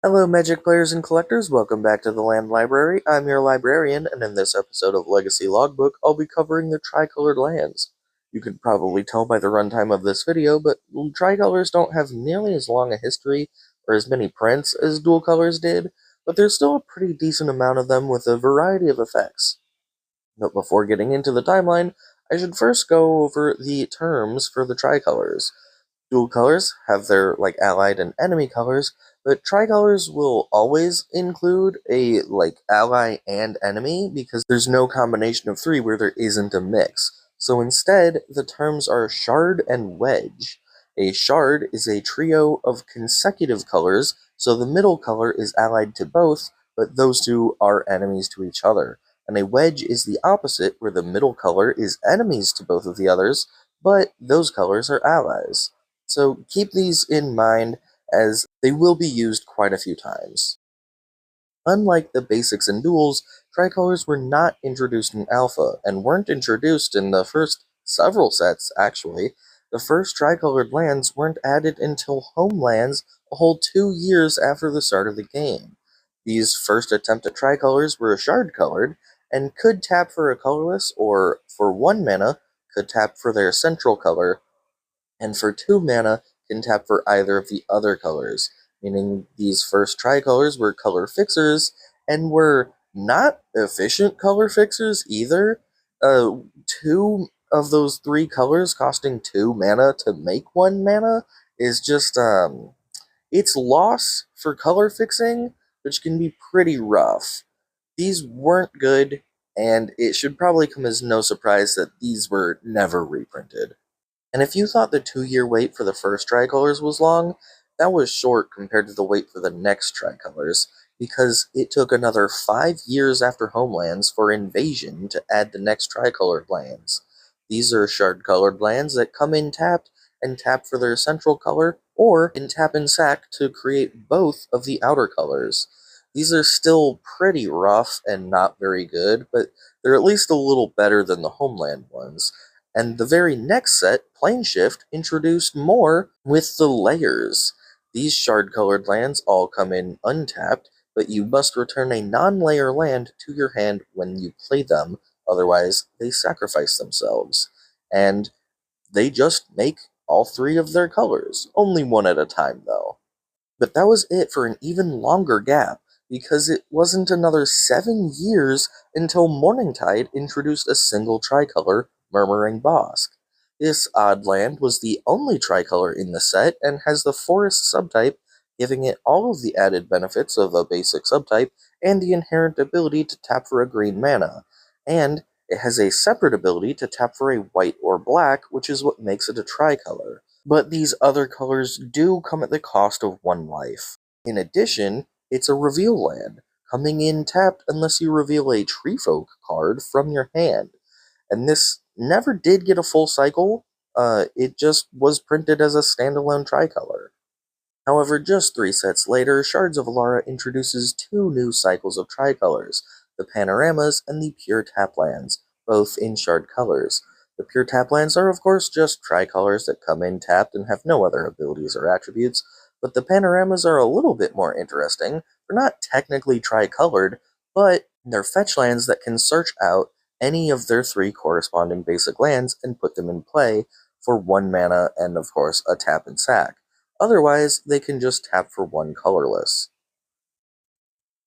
Hello, Magic players and collectors. Welcome back to the Land Library. I'm your librarian, and in this episode of Legacy Logbook, I'll be covering the tricolored lands. You can probably tell by the runtime of this video, but tricolors don't have nearly as long a history or as many prints as dual colors did, but there's still a pretty decent amount of them with a variety of effects. But before getting into the timeline, I should first go over the terms for the tricolors. Dual colors have their allied and enemy colors, but tricolors will always include a ally and enemy because there's no combination of three where there isn't a mix. So instead, the terms are shard and wedge. A shard is a trio of consecutive colors, so the middle color is allied to both, but those two are enemies to each other. And a wedge is the opposite, where the middle color is enemies to both of the others, but those colors are allies. So keep these in mind as they will be used quite a few times. Unlike the basics and duels, tricolors were not introduced in Alpha, and weren't introduced in the first several sets, actually. The first tricolored lands weren't added until Homelands a whole 2 years after the start of the game. These first attempt at tricolors were shard-colored, and could tap for a colorless, or for 1 mana, could tap for their central color, and for 2 mana can tap for either of the other colors, meaning these first tricolors were color fixers, and were not efficient color fixers either. 2 of those 3 colors costing 2 mana to make 1 mana is just, it's loss for color fixing, which can be pretty rough. These weren't good, and it should probably come as no surprise that these were never reprinted. And if you thought the 2-year wait for the first tricolors was long, that was short compared to the wait for the next tricolors, because it took another 5 years after Homelands for Invasion to add the next tricolored lands. These are shard-colored lands that come in tapped and tap for their central color, or in tap and sack to create both of the outer colors. These are still pretty rough and not very good, but they're at least a little better than the Homeland ones. And the very next set, Planeshift, introduced more with the layers. These shard-colored lands all come in untapped, but you must return a non-layer land to your hand when you play them, otherwise they sacrifice themselves. And they just make all 3 of their colors, only one at a time though. But that was it for an even longer gap, because it wasn't another 7 years until Morningtide introduced a single tricolor, Murmuring Bosk. This odd land was the only tricolor in the set, and has the forest subtype, giving it all of the added benefits of a basic subtype, and the inherent ability to tap for a green mana. And it has a separate ability to tap for a white or black, which is what makes it a tricolor. But these other colors do come at the cost of 1 life. In addition, it's a reveal land, coming in tapped unless you reveal a Treefolk card from your hand. And this never did get a full cycle, it just was printed as a standalone tricolor. However, just 3 sets later, Shards of Alara introduces 2 new cycles of tricolors, the Panoramas and the Pure Taplands, both in shard colors. The Pure Taplands are of course just tricolors that come in tapped and have no other abilities or attributes, but the Panoramas are a little bit more interesting. They're not technically tricolored, but they're fetch lands that can search out any of their 3 corresponding basic lands and put them in play for 1 mana and of course a tap and sack. Otherwise, they can just tap for 1 colorless.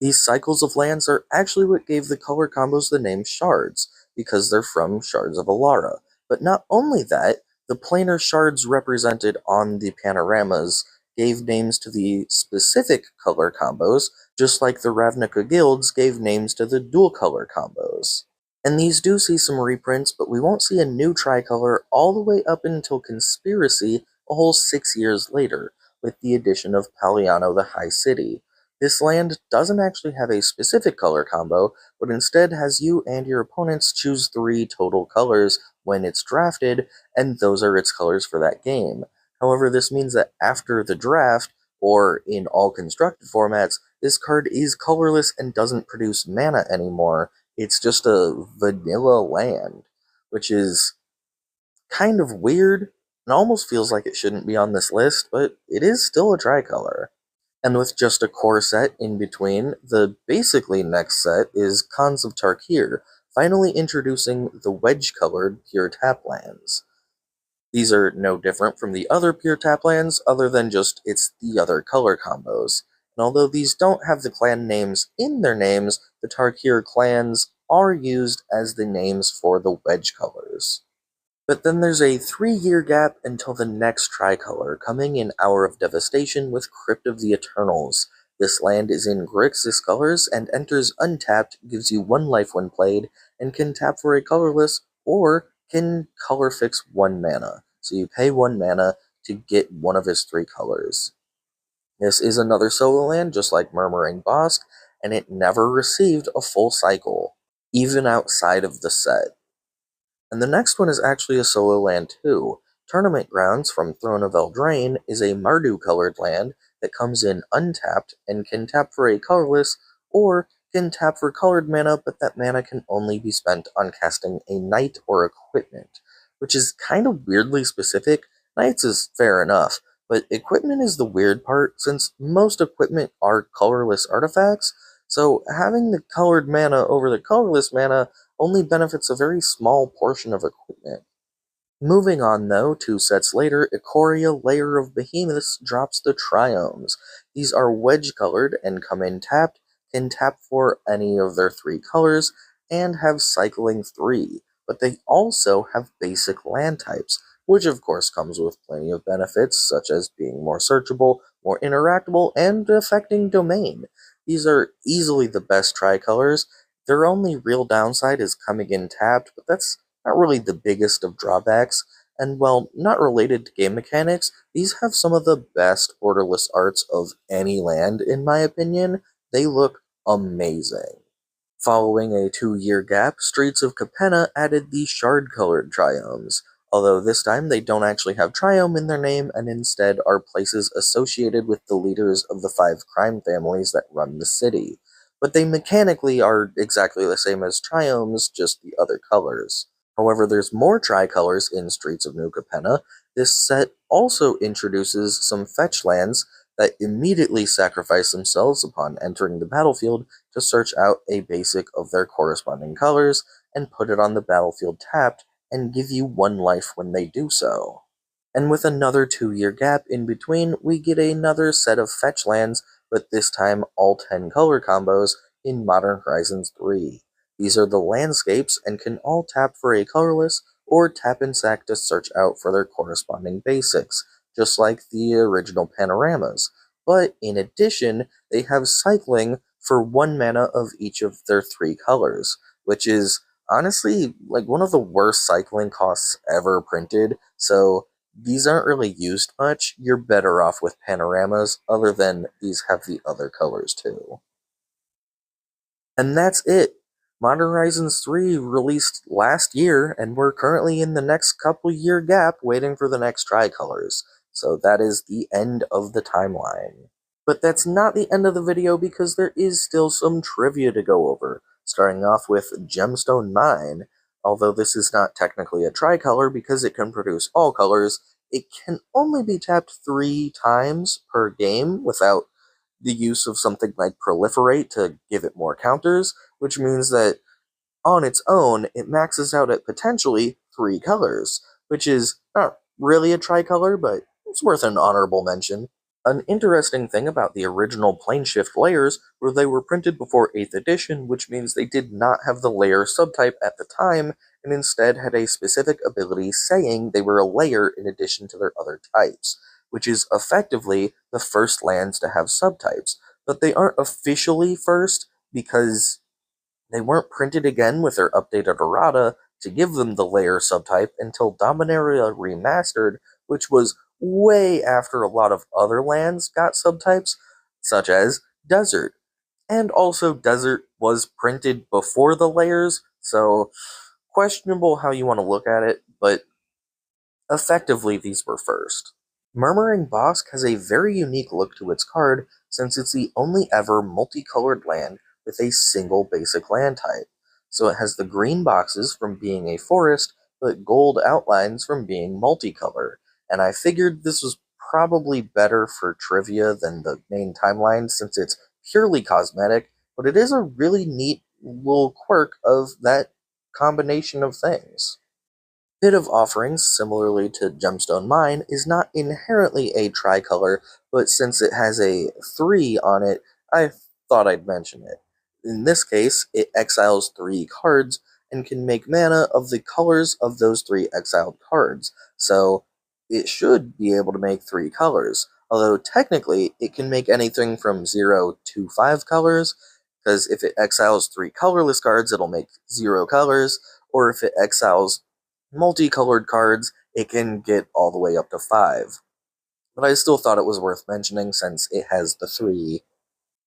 These cycles of lands are actually what gave the color combos the name Shards, because they're from Shards of Alara. But not only that, the planar shards represented on the panoramas gave names to the specific color combos, just like the Ravnica guilds gave names to the dual color combos. And these do see some reprints, but we won't see a new tricolor all the way up until Conspiracy a whole 6 years later, with the addition of Paliano the High City. This land doesn't actually have a specific color combo, but instead has you and your opponents choose 3 total colors when it's drafted, and those are its colors for that game. However, this means that after the draft, or in all constructed formats, this card is colorless and doesn't produce mana anymore. It's just a vanilla land, which is kind of weird, and almost feels like it shouldn't be on this list, but it is still a tricolor. And with just a core set in between, the basically next set is Khans of Tarkir, finally introducing the wedge-colored pure tap lands. These are no different from the other pure tap lands, other than just it's the other color combos. And although these don't have the clan names in their names, the Tarkir clans are used as the names for the wedge colors. But then there's a 3-year gap until the next tricolor, coming in Hour of Devastation with Crypt of the Eternals. This land is in Grixis colors and enters untapped, gives you 1 life when played, and can tap for a colorless, or can color fix 1 mana. So you pay 1 mana to get one of his 3 colors. This is another solo land, just like Murmuring Bosk, and it never received a full cycle, even outside of the set. And the next one is actually a solo land too. Tournament Grounds from Throne of Eldraine is a Mardu-colored land that comes in untapped and can tap for a colorless, or can tap for colored mana, but that mana can only be spent on casting a knight or equipment, which is kind of weirdly specific. Knights is fair enough, but equipment is the weird part, since most equipment are colorless artifacts, so having the colored mana over the colorless mana only benefits a very small portion of equipment. Moving on, though, 2 sets later, Ikoria Lair of Behemoths drops the Triomes. These are wedge-colored and come in tapped, can tap for any of their 3 colors, and have cycling 3, but they also have basic land types, which of course comes with plenty of benefits, such as being more searchable, more interactable, and affecting domain. These are easily the best tricolors. Their only real downside is coming in tapped, but that's not really the biggest of drawbacks, and while not related to game mechanics, these have some of the best borderless arts of any land, in my opinion. They look amazing. Following a 2-year gap, Streets of Capenna added the shard-colored triomes, although this time they don't actually have triome in their name and instead are places associated with the leaders of the 5 crime families that run the city. But they mechanically are exactly the same as triomes, just the other colors. However, there's more tricolors in Streets of New Capenna. This set also introduces some fetch lands that immediately sacrifice themselves upon entering the battlefield to search out a basic of their corresponding colors and put it on the battlefield tapped and give you 1 life when they do so. And with another 2-year gap in between, we get another set of fetch lands, but this time all 10 color combos in Modern Horizons 3. These are the landscapes and can all tap for a colorless, or tap and sack to search out for their corresponding basics, just like the original panoramas. But in addition, they have cycling for 1 mana of each of their 3 colors, which is honestly like one of the worst cycling costs ever printed, so these aren't really used much. You're better off with panoramas, other than these have the other colors too. And that's it. Modern Horizons 3 released last year, and we're currently in the next couple year gap waiting for the next tricolors. So that is the end of the timeline. But that's not the end of the video, because there is still some trivia to go over, starting off with Gemstone Mine. Although this is not technically a tricolor because it can produce all colors, it can only be tapped 3 times per game without the use of something like Proliferate to give it more counters, which means that on its own, it maxes out at potentially 3 colors, which is not really a tricolor, but it's worth an honorable mention. An interesting thing about the original Planeshift layers were they were printed before 8th edition, which means they did not have the layer subtype at the time, and instead had a specific ability saying they were a layer in addition to their other types, which is effectively the first lands to have subtypes. But they aren't officially first, because they weren't printed again with their updated errata to give them the layer subtype until Dominaria Remastered, which was way after a lot of other lands got subtypes, such as Desert. And also, Desert was printed before the layers, so questionable how you want to look at it, but effectively these were first. Murmuring Bosk has a very unique look to its card, since it's the only ever multicolored land with a single basic land type. So it has the green boxes from being a forest, but gold outlines from being multicolor, and I figured this was probably better for trivia than the main timeline since it's purely cosmetic, but it is a really neat little quirk of that combination of things. Pit of Offerings, similarly to Gemstone Mine, is not inherently a tricolor, but since it has a 3 on it, I thought I'd mention it. In this case, it exiles 3 cards and can make mana of the colors of those 3 exiled cards, so it should be able to make 3 colors, although technically it can make anything from 0 to 5 colors, because if it exiles 3 colorless cards, it'll make 0 colors, or if it exiles multicolored cards, it can get all the way up to 5. But I still thought it was worth mentioning since it has the 3.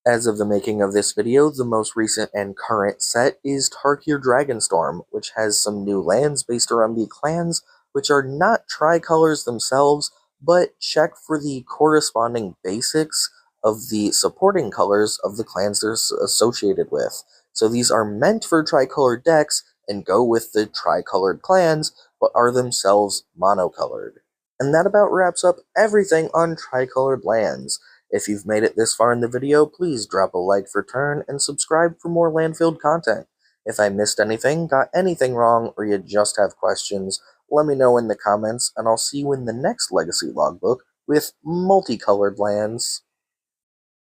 As of the making of this video, the most recent and current set is Tarkir Dragonstorm, which has some new lands based around the clans, which are not tricolors themselves, but check for the corresponding basics of the supporting colors of the clans they're associated with. So these are meant for tricolor decks and go with the tricolored clans, but are themselves monocolored. And that about wraps up everything on tricolored lands. If you've made it this far in the video, please drop a like for turn and subscribe for more Landfield content. If I missed anything, got anything wrong, or you just have questions, let me know in the comments, and I'll see you in the next Legacy Logbook with multicolored lands.